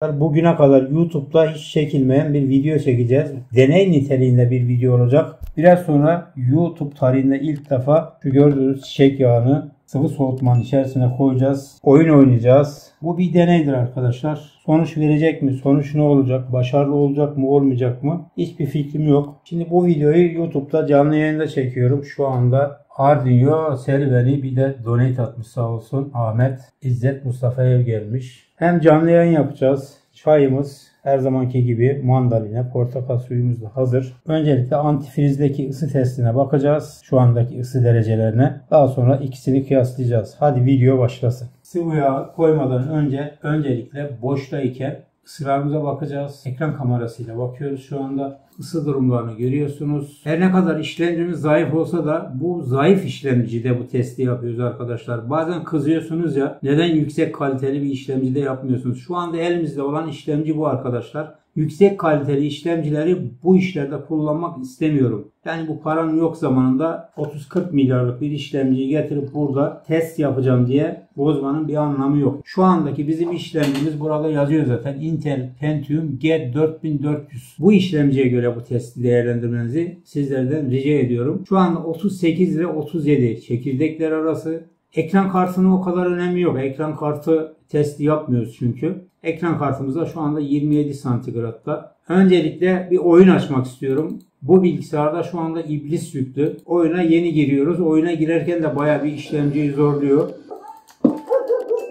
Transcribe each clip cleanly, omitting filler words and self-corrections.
Bugüne kadar YouTube'da hiç çekilmeyen bir video çekeceğiz. Deney niteliğinde bir video olacak. Biraz sonra YouTube tarihinde ilk defa şu gördüğünüz çiçek yağını sıvı soğutmanın içerisine koyacağız. Oyun oynayacağız. Bu bir deneydir arkadaşlar. Sonuç verecek mi? Sonuç ne olacak? Başarılı olacak mı? Olmayacak mı? Hiçbir fikrim yok. Şimdi bu videoyu YouTube'da canlı yayında çekiyorum. Şu anda Ardinyo serveri bir de donate atmış sağ olsun. Ahmet İzzet Mustafa Ev gelmiş. Hem canlı yayın yapacağız. Çayımız her zamanki gibi mandalina, portakal suyumuz da hazır. Öncelikle antifrizdeki ısı testine bakacağız. Şu andaki ısı derecelerine. Daha sonra ikisini kıyaslayacağız. Hadi video başlasın. Sıvı yağ koymadan önce öncelikle boştayken ısılarımıza bakacağız. Ekran kamerasıyla bakıyoruz şu anda. Isı durumlarını görüyorsunuz. Her ne kadar işlemcimiz zayıf olsa da bu zayıf işlemcide bu testi yapıyoruz arkadaşlar. Bazen kızıyorsunuz ya, neden yüksek kaliteli bir işlemcide yapmıyorsunuz? Şu anda elimizde olan işlemci bu arkadaşlar. Yüksek kaliteli işlemcileri bu işlerde kullanmak istemiyorum. Yani bu paranın yok zamanında 30-40 milyarlık bir işlemciyi getirip burada test yapacağım diye bozmanın bir anlamı yok. Şu andaki bizim işlemcimiz burada yazıyor zaten. Intel Pentium G4400. Bu işlemciye göre bu testi değerlendirmenizi sizlerden rica ediyorum. Şu anda 38 ile 37 çekirdekler arası. Ekran kartının o kadar önemi yok. Ekran kartı testi yapmıyoruz çünkü. Ekran kartımızda şu anda 27 santigratta. Öncelikle bir oyun açmak istiyorum. Bu bilgisayarda şu anda iblis yüklü. Oyuna yeni giriyoruz. Oyuna girerken de bayağı bir işlemciyi zorluyor.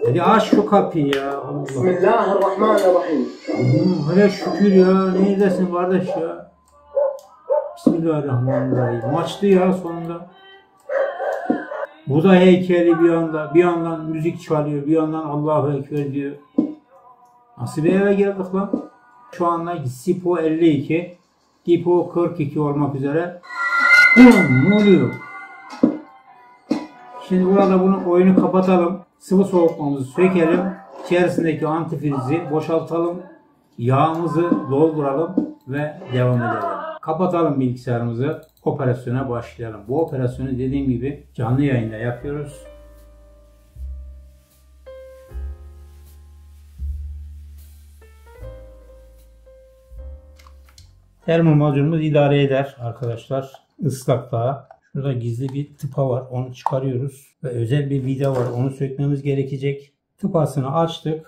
Hadi aç şu kapıyı ya. Allah. Bismillahirrahmanirrahim. Hele şükür ya. Neredesin kardeş ya? Bismillahirrahmanirrahim. Açtı ya sonunda. Bu da heykeli bir yandan müzik çalıyor, bir yandan Allahu Ekber diyor. Nasıl bir eve geldik lan? Şu anda Sipo 52, Tipo 42 olmak üzere. Ne oluyor? Şimdi burada bunu oyunu kapatalım. Sıvı soğutmamızı sökelim. İçerisindeki antifrizi boşaltalım. Yağımızı dolduralım ve devam edelim. Kapatalım bilgisayarımızı. Operasyona başlayalım. Bu operasyonu dediğim gibi canlı yayında yapıyoruz. Termo modülümüz idare eder arkadaşlar. Islak daha. Şurada gizli bir tıpa var. Onu çıkarıyoruz. Ve özel bir vida var. Onu sökmemiz gerekecek. Tıpasını açtık.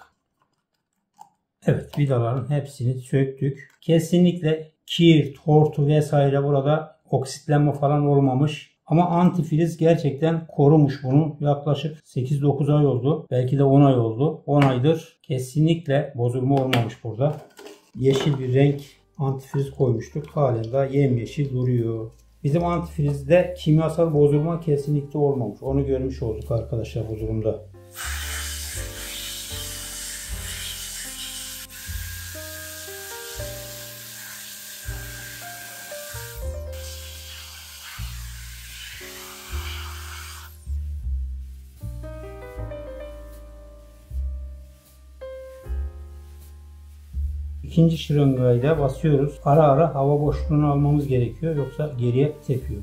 Evet, vidaların hepsini söktük. Kesinlikle kir, tortu vesaire burada oksitlenme falan olmamış. Ama antifriz gerçekten korumuş bunu. Yaklaşık 8-9 ay oldu. Belki de 10 ay oldu. 10 aydır kesinlikle bozulma olmamış burada. Yeşil bir renk antifriz koymuştuk. Halen daha yemyeşil duruyor. Bizim antifrizde kimyasal bozulma kesinlikle olmamış. Onu görmüş olduk arkadaşlar bu durumda. İkinci şırıngayla basıyoruz. Ara ara hava boşluğunu almamız gerekiyor. Yoksa geriye tepiyor.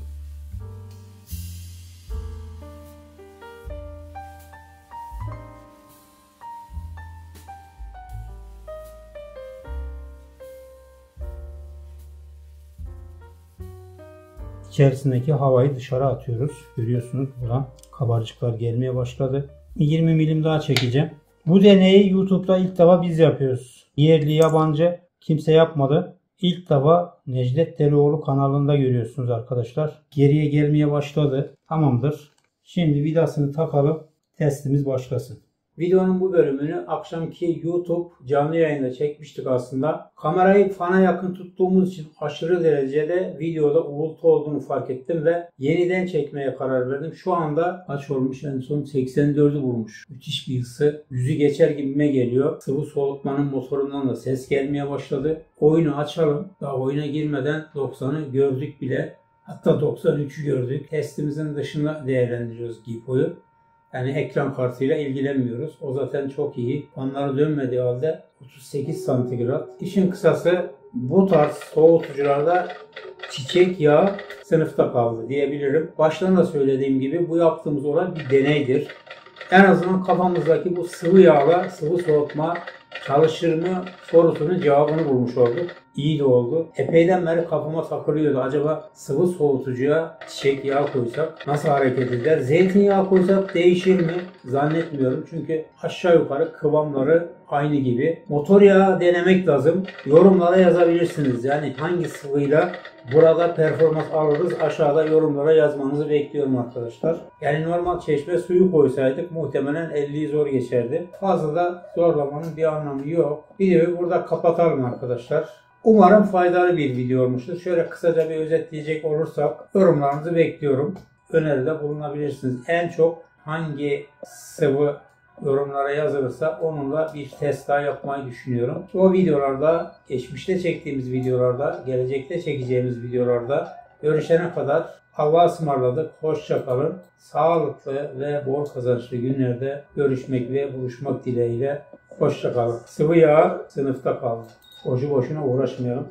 İçerisindeki havayı dışarı atıyoruz. Görüyorsunuz buradan kabarcıklar gelmeye başladı. 20 milim daha çekeceğim. Bu deneyi YouTube'da ilk defa biz yapıyoruz. Yerli yabancı kimse yapmadı. İlk defa Necdet Delioğlu kanalında görüyorsunuz arkadaşlar. Geriye gelmeye başladı. Tamamdır. Şimdi vidasını takalım. Testimiz başlasın. Videonun bu bölümünü akşamki YouTube canlı yayında çekmiştik aslında. Kamerayı fana yakın tuttuğumuz için aşırı derecede videoda uğultu olduğunu fark ettim ve yeniden çekmeye karar verdim. Şu anda kaç olmuş? En son 84'ü vurmuş. Müthiş bir ısı. Yüzü geçer gibime geliyor. Sıvı soğutmanın motorundan da ses gelmeye başladı. Oyunu açalım. Daha oyuna girmeden 90'ı gördük bile. Hatta 93'ü gördük. Testimizin dışında değerlendiriyoruz GPU'yu. Yani ekran kartıyla ilgilenmiyoruz. O zaten çok iyi. Fanları dönmediği halde 38 santigrat. İşin kısası bu tarz soğutucularda çiçek yağı sınıfta kaldı diyebilirim. Baştan da söylediğim gibi bu yaptığımız olay bir deneydir. En azından kafamızdaki bu sıvı yağla sıvı soğutma çalışır mı sorusunun cevabını bulmuş olduk. İyi de oldu. Epeyden beri kafama takılıyordu. Acaba sıvı soğutucuya çiçek yağı koysak nasıl hareket eder? Zeytinyağı koysak değişir mi? Zannetmiyorum. Çünkü aşağı yukarı kıvamları aynı gibi. Motor yağı denemek lazım. Yorumlara yazabilirsiniz. Yani hangi sıvıyla burada performans alırız, aşağıda yorumlara yazmanızı bekliyorum arkadaşlar. Yani normal çeşme suyu koysaydık muhtemelen 50'yi zor geçerdi. Fazla da zorlamanın bir anlamı yok. Videoyu burada kapatalım arkadaşlar. Umarım faydalı bir video olmuştur. Şöyle kısaca bir özetleyecek olursak yorumlarınızı bekliyorum. Öneride bulunabilirsiniz. En çok hangi sıvı yorumlara yazılırsa onunla bir test daha yapmayı düşünüyorum. O videolarda, geçmişte çektiğimiz videolarda, gelecekte çekeceğimiz videolarda görüşene kadar Allah'a ısmarladık. Hoşça kalın. Sağlıklı ve bol kazançlı günlerde görüşmek ve buluşmak dileğiyle. Hoşça kalın. Sıvı yağ sınıfta kaldı. Boşu boşuna uğraşmayalım.